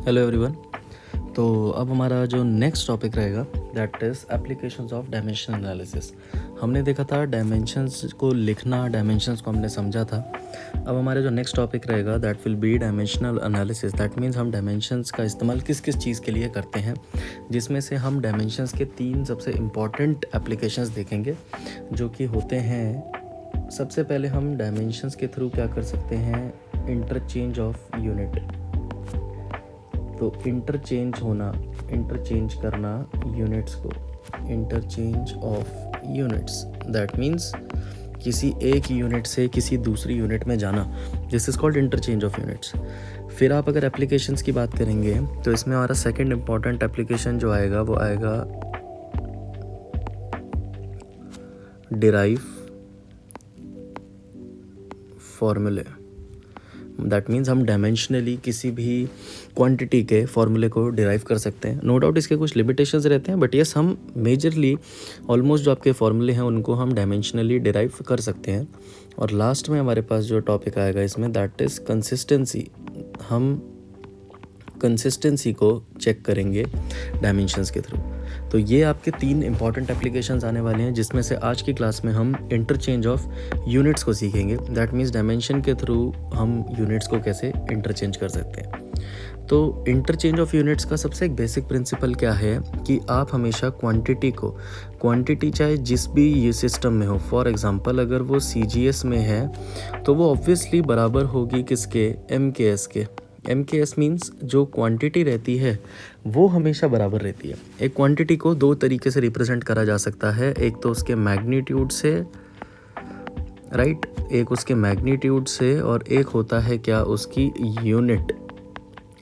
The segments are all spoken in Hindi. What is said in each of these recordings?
Hello everyone. तो अब हमारा जो नेक्स्ट टॉपिक रहेगा that is applications of dimension analysis. हमने देखा था डायमेंशंस को लिखना, डायमेंशंस को हमने समझा था। अब हमारा जो नेक्स्ट टॉपिक रहेगा that will be dimensional analysis. That means हम डायमेंशंस का इस्तेमाल किस किस चीज़ के लिए करते हैं, जिसमें से हम डायमेंशंस के 3 सबसे इम्पॉर्टेंट एप्लीकेशंस देखेंगे जो कि होते हैं। सबसे पहले हम डायमेंशंस के थ्रू क्या कर सकते हैं, इंटरचेंज ऑफ यूनिट। तो इंटरचेंज होना, इंटरचेंज करना यूनिट्स को, interchange of units. That means किसी एक यूनिट से किसी दूसरी यूनिट में जाना, this is called interchange of units. फिर आप अगर एप्लीकेशंस की बात करेंगे तो इसमें हमारा सेकंड इम्पॉर्टेंट एप्लीकेशन जो आएगा वो आएगा डिराइव फॉर्मूले। दैट मीन्स हम डायमेंशनली किसी भी क्वांटिटी के फॉर्मूले को डिराइव कर सकते हैं। नो डाउट इसके कुछ लिमिटेशंस रहते हैं, बट यस हम मेजरली ऑलमोस्ट जो आपके फॉर्मूले हैं उनको हम डायमेंशनली डिराइव कर सकते हैं। और लास्ट में हमारे पास जो टॉपिक आएगा इसमें दैट इज़ कंसिस्टेंसी। हम कंसिस्टेंसी को चेक करेंगे डायमेंशंस के थ्रू। तो ये आपके 3 इंपॉर्टेंट एप्लीकेशंस आने वाले हैं, जिसमें से आज की क्लास में हम इंटरचेंज ऑफ यूनिट्स को सीखेंगे। दैट मीन्स डायमेंशन के थ्रू हम यूनिट्स को कैसे इंटरचेंज कर सकते हैं। तो इंटरचेंज ऑफ यूनिट्स का सबसे एक बेसिक प्रिंसिपल क्या है कि आप हमेशा क्वांटिटी चाहे जिस भी ये सिस्टम में हो, फॉर एग्जांपल अगर वो CGS में है तो वो ऑब्वियसली बराबर होगी किसके, MKS के। MKS मीन्स जो क्वांटिटी रहती है वो हमेशा बराबर रहती है। एक क्वांटिटी को 2 तरीके से रिप्रेजेंट करा जा सकता है, एक तो उसके मैग्नीट्यूड से, राइट, एक उसके मैग्नीट्यूड से, और एक होता है क्या, उसकी यूनिट।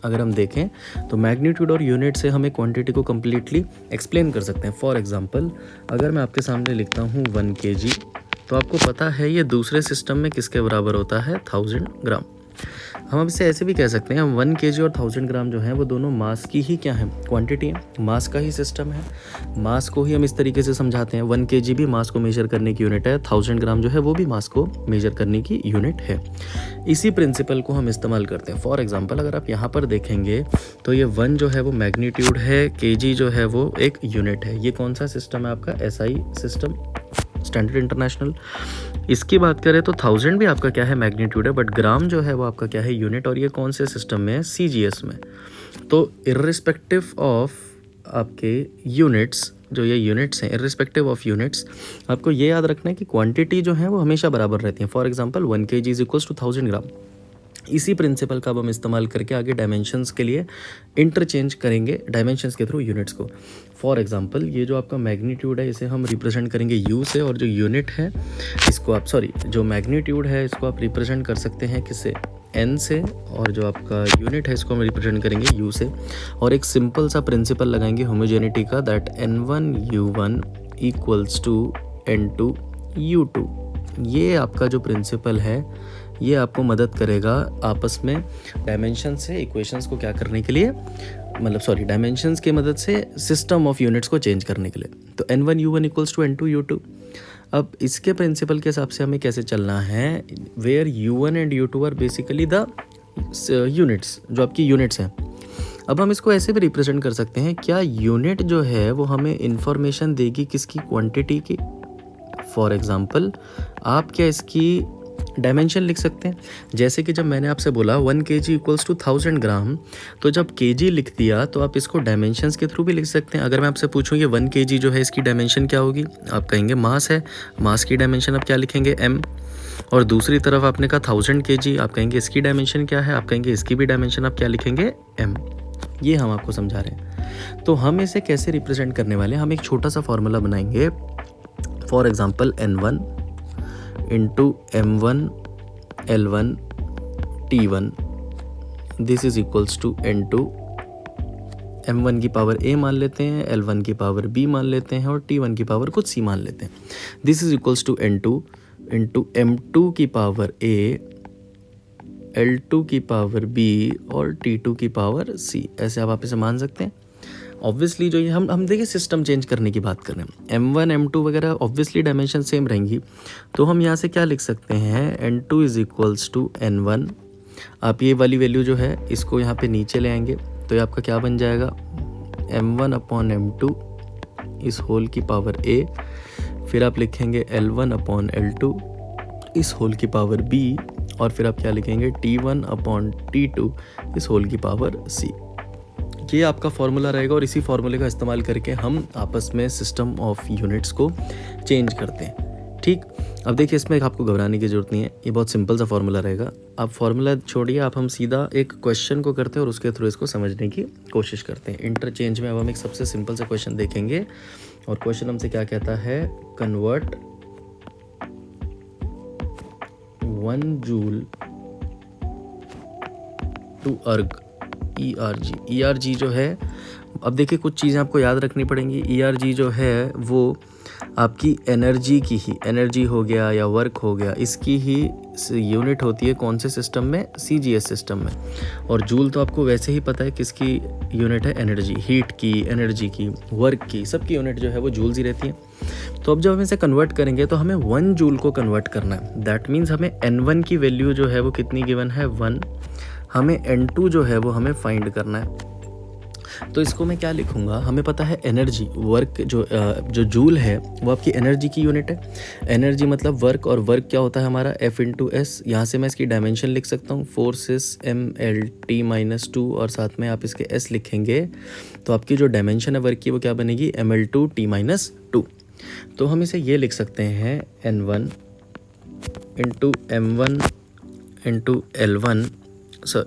अगर हम देखें तो मैग्नीट्यूड और यूनिट से हम एक क्वांटिटी को कम्प्लीटली एक्सप्लेन कर सकते हैं। फॉर एग्जांपल अगर मैं आपके सामने लिखता हूँ 1 kg, तो आपको पता है ये दूसरे सिस्टम में किसके बराबर होता है, 1000 ग्राम। हम अब इसे ऐसे भी कह सकते हैं, हम 1 kg और 1000 ग्राम जो है वो दोनों मास की ही क्या है, क्वांटिटी है, मास का ही सिस्टम है। मास को ही हम इस तरीके से समझाते हैं, 1 kg भी मास को मेजर करने की यूनिट है, 1000 ग्राम जो है वो भी मास को मेजर करने की यूनिट है। इसी प्रिंसिपल को हम इस्तेमाल करते हैं। फॉर एग्जाम्पल अगर आप यहाँ पर देखेंगे तो ये 1 जो है वो मैग्नीट्यूड है, kg जो है वो एक यूनिट है। ये कौन सा सिस्टम है आपका, SI सिस्टम, स्टैंडर्ड इंटरनेशनल। इसकी बात करें तो 1000 भी आपका क्या है, मैग्नीट्यूड है, बट ग्राम जो है वो आपका क्या है, यूनिट। और ये कौन से सिस्टम में है, CGS में। तो इर्रिस्पेक्टिव ऑफ आपके यूनिट्स, जो ये यूनिट्स हैं, इर्रिस्पेक्टिव ऑफ यूनिट्स, आपको ये याद रखना है कि क्वांटिटी जो है वो हमेशा बराबर रहती है। For example 1 kg is equals to 1000 gram. इसी प्रिंसिपल का अब हम इस्तेमाल करके आगे डायमेंशंस के लिए इंटरचेंज करेंगे डायमेंशंस के थ्रू यूनिट्स को। फॉर एग्जांपल ये जो आपका मैग्नीट्यूड है इसे हम रिप्रेजेंट करेंगे U से, और जो यूनिट है इसको आप जो मैग्नीट्यूड है इसको आप रिप्रेजेंट कर सकते हैं किससे, N से, और जो आपका यूनिट है इसको हम रिप्रेजेंट करेंगे U से। और एक सिंपल सा प्रिंसिपल लगाएंगे होमोजेनिटी का, that N1 U1 equals to N2 U2। ये आपका जो प्रिंसिपल है ये आपको मदद करेगा आपस में डायमेंशन से इक्वेशंस को क्या करने के लिए, डायमेंशंस की मदद से सिस्टम ऑफ यूनिट्स को चेंज करने के लिए। तो N1 U1 equals to N2 U2। अब इसके प्रिंसिपल के हिसाब से हमें कैसे चलना है, where U1 and U2 are basically the units, जो आपकी यूनिट्स हैं। अब हम इसको ऐसे भी रिप्रेजेंट कर सकते हैं, क्या यूनिट जो है वो हमें इंफॉर्मेशन देगी किसकी, क्वांटिटी की। फॉर एग्जांपल आप क्या इसकी डायमेंशन लिख सकते हैं, जैसे कि जब मैंने आपसे बोला 1 kg इक्वल्स टू 1000 ग्राम, तो जब kg लिख दिया तो आप इसको डायमेंशंस के थ्रू भी लिख सकते हैं। अगर मैं आपसे पूछूं ये 1 kg जो है इसकी डायमेंशन क्या होगी, आप कहेंगे मास है, मास की डायमेंशन आप क्या लिखेंगे, m। और दूसरी तरफ आपने कहा 1000 kg, आप कहेंगे इसकी डायमेंशन क्या है, आप कहेंगे इसकी भी डायमेंशन आप क्या लिखेंगे, m। ये हम आपको समझा रहे हैं। तो हम इसे कैसे रिप्रेजेंट करने वाले हैं, हम एक छोटा सा फॉर्मूला बनाएंगे। For example N1 into M1 L1 T1 this is equals to N2। M1 की पावर A मान लेते हैं, L1 की पावर B मान लेते हैं, और T1 की पावर कुछ C मान लेते हैं। This is equals to N2 into M2 की पावर A, L2 की पावर B और T2 की पावर C। ऐसे आप इसे मान सकते हैं। ऑब्वियसली जो ये हम देखिए सिस्टम चेंज करने की बात कर रहे हैं, M1 M2 वगैरह ऑब्वियसली डायमेंशन सेम रहेंगी। तो हम यहाँ से क्या लिख सकते हैं, N2 is equals to N1। आप ये वाली वैल्यू जो है इसको यहाँ पे नीचे ले आएंगे, तो ये आपका क्या बन जाएगा, m1/m2 इस होल की पावर a, फिर आप लिखेंगे L1/L2 इस होल की पावर b, और फिर आप क्या लिखेंगे T1/T2 इस होल की पावर c। ये आपका फॉर्मूला रहेगा और इसी फॉर्मूले का इस्तेमाल करके हम आपस में सिस्टम ऑफ यूनिट्स को चेंज करते हैं। ठीक, अब देखिए इसमें आपको घबराने की ज़रूरत नहीं है, ये बहुत सिंपल सा फॉर्मूला रहेगा। आप फॉर्मूला छोड़िए, आप हम सीधा एक क्वेश्चन को करते हैं और उसके थ्रू इसको समझने की कोशिश करते हैं। इंटरचेंज में अब हम एक सबसे सिंपल सा क्वेश्चन देखेंगे और क्वेश्चन हमसे क्या कहता है, कन्वर्ट 1 जूल टू अर्ग ERG। ERG जो है, अब देखिए कुछ चीज़ें आपको याद रखनी पड़ेंगी। ERG जो है वो आपकी एनर्जी की ही, एनर्जी हो गया या वर्क हो गया, इसकी ही यूनिट होती है कौन से सिस्टम में, CGS सिस्टम में। और जूल तो आपको वैसे ही पता है किसकी यूनिट है, एनर्जी, हीट की, एनर्जी की, वर्क की, सबकी यूनिट जो है वो जूल्स ही रहती है। तो अब जब हम इसे कन्वर्ट करेंगे तो हमें 1 जूल को कन्वर्ट करना है। दैट मीन्स हमें N1 की वैल्यू जो है वो कितनी गिवन है, 1। हमें N2 जो है वो हमें फाइंड करना है। तो इसको मैं क्या लिखूंगा, हमें पता है एनर्जी, वर्क जो जूल है वो आपकी एनर्जी की यूनिट है। एनर्जी मतलब वर्क, और वर्क क्या होता है हमारा F/S। यहाँ से मैं इसकी डायमेंशन लिख सकता हूँ, फोर्सेस MLT-2, और साथ में आप इसके S लिखेंगे तो आपकी जो डायमेंशन है वर्क की वो क्या बनेगी, ML2T-2। तो हम इसे ये लिख सकते हैं N1 into M1 into L1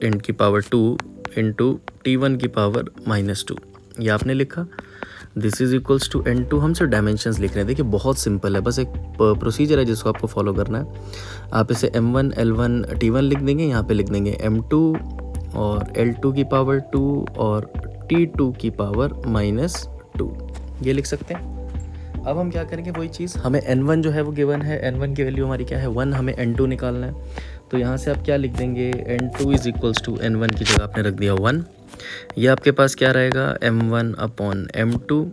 इन की पावर 2 इंटू T1 की पावर -2। ये आपने लिखा, this is equals to N2। हम सिर्फ डायमेंशंस लिख रहे हैं। देखिए बहुत सिंपल है, बस एक प्रोसीजर है जिसको आपको फॉलो करना है। आप इसे M1 L1 T1 लिख देंगे, यहाँ पे लिख देंगे M2 और L2 की पावर 2 और T2 की पावर -2, ये लिख सकते हैं। अब हम क्या करेंगे, वही चीज़, हमें N1 जो है वो गिवन है, N1 की वैल्यू हमारी क्या है 1, हमें N2 निकालना है। तो यहाँ से आप क्या लिख देंगे, N2 is equals to N1 की जगह आपने रख दिया 1। ये आपके पास क्या रहेगा, M1/M2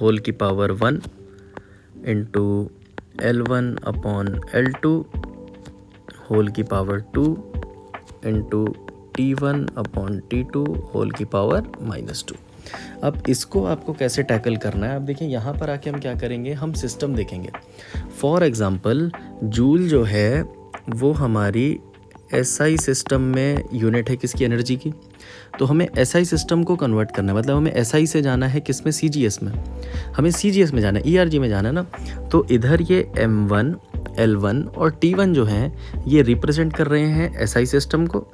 होल की पावर 1 इंटू L1/L2 होल की पावर 2 इंटू T1/T2 होल की पावर -2। अब इसको आपको कैसे टैकल करना है, अब देखिए यहाँ पर आके हम क्या करेंगे, हम सिस्टम देखेंगे। फॉर एग्जांपल जूल जो है वो हमारी SI सिस्टम में यूनिट है किसकी, एनर्जी की। तो हमें SI सिस्टम को कन्वर्ट करना है, मतलब हमें SI से जाना है किस में, CGS में। हमें CGS में जाना है, ERG में जाना है ना। तो इधर ये M1 L1 और T1 जो हैं ये रिप्रेजेंट कर रहे हैं SI सिस्टम को,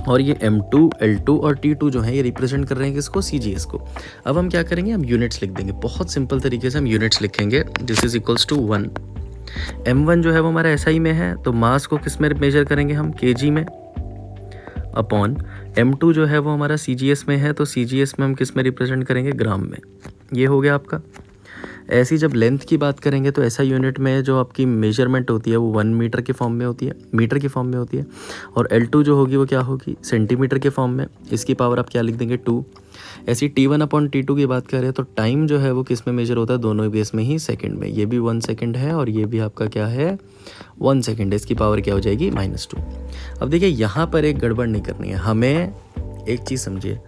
और ये M2 L2 और T2 जो हैं ये रिप्रेजेंट कर रहे हैं किसको, CGS को। अब हम क्या करेंगे, हम यूनिट्स लिख देंगे। बहुत सिंपल तरीके से हम यूनिट्स लिखेंगे। This is equals to 1। M1 जो है वो हमारा SI में है, तो मास को किस में मेजर करेंगे हम, kg में, अपॉन M2 जो है वो हमारा CGS में है, तो CGS में हम किस में रिप्रेजेंट करेंगे, ग्राम में। ये हो गया आपका। ऐसी जब लेंथ की बात करेंगे तो SI यूनिट में जो आपकी मेजरमेंट होती है वो 1 मीटर के फॉर्म में होती है, मीटर के फॉर्म में होती है। और L2 जो होगी वो क्या होगी, सेंटीमीटर के फॉर्म में। इसकी पावर आप क्या लिख देंगे, 2। ऐसी T1/T2 की बात करें तो टाइम जो है वो किस में मेजर होता है, दोनों बेस में ही, सेकंड में। ये भी 1 सेकंड है और ये भी आपका क्या है, 1 सेकंड है। इसकी पावर क्या हो जाएगी, -2। अब देखिए यहाँ पर एक गड़बड़ नहीं करनी है, हमें एक चीज़ समझिए,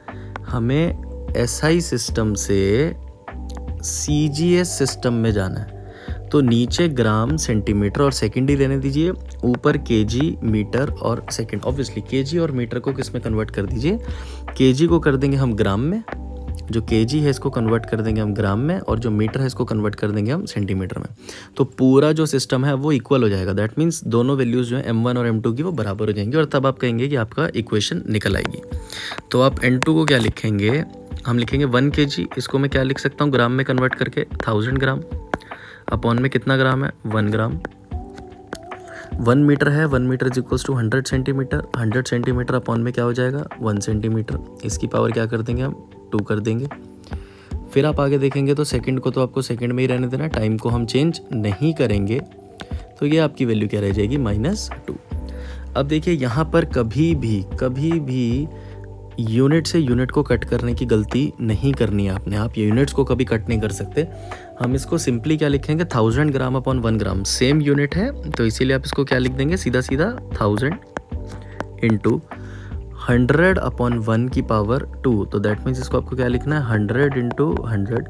हमें SI सिस्टम से CGS सिस्टम में जाना है। तो नीचे ग्राम, सेंटीमीटर और सेकंड ही रहने दीजिए, ऊपर kg, मीटर और सेकंड। ऑब्वियसली kg और मीटर को किस में कन्वर्ट कर दीजिए, kg को कर देंगे हम ग्राम में, जो kg है इसको कन्वर्ट कर देंगे हम ग्राम में, और जो मीटर है इसको कन्वर्ट कर देंगे हम सेंटीमीटर में। तो पूरा जो सिस्टम है वो इक्वल हो जाएगा। दैट मीन्स दोनों वैल्यूज़ जो है M1 और M2 की वो बराबर हो जाएंगी, और तब आप कहेंगे कि आपका इक्वेशन निकल आएगी। तो आप N2 को क्या लिखेंगे, हम लिखेंगे 1 kg। इसको मैं क्या लिख सकता हूँ, ग्राम में कन्वर्ट करके 1000 ग्राम, अपॉन में कितना ग्राम है, 1 ग्राम। 1 मीटर है, 1 metre is equals to 100 centimetre. 100 centimetre upon में क्या हो जाएगा, 1 सेंटीमीटर। इसकी पावर क्या कर देंगे हम, 2 कर देंगे। फिर आप आगे देखेंगे तो सेकंड को तो आपको सेकंड में ही रहने देना, टाइम को हम चेंज नहीं करेंगे। तो ये आपकी वैल्यू क्या रह जाएगी, -2। अब देखिए यहाँ पर कभी भी यूनिट से यूनिट को कट करने की गलती नहीं करनी है आपने। आप यूनिट्स को कभी कट नहीं कर सकते। हम इसको सिंपली क्या लिखेंगे, 1000 ग्राम अपॉन 1 ग्राम। सेम यूनिट है तो इसीलिए आप इसको क्या लिख देंगे, सीधा 1000 इंटू 100 अपॉन 1 की पावर 2, तो दैट मीन्स इसको आपको क्या लिखना है 100 इंटू 100,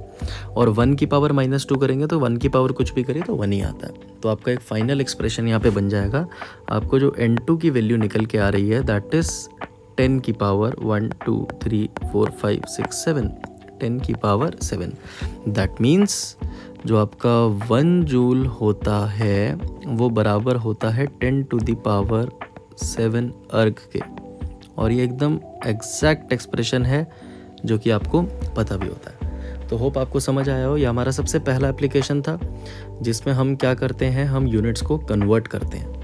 और 1 की पावर -2 करेंगे तो 1 की पावर कुछ भी करिए तो 1 ही आता है। तो आपका एक फाइनल एक्सप्रेशन यहाँ पे बन जाएगा। आपको जो n2 की वैल्यू निकल के आ रही है दैट इज़ 10 की पावर 1 2 3 4 5 6 7, 10 की पावर 7। दैट मीन्स जो आपका 1 जूल होता है वो बराबर होता है 10 टू द पावर 7 अर्ग के। और ये एकदम एग्जैक्ट एक्सप्रेशन है जो कि आपको पता भी होता है। तो होप आपको समझ आया हो। ये हमारा सबसे पहला एप्लीकेशन था जिसमें हम क्या करते हैं, हम यूनिट्स को कन्वर्ट करते हैं।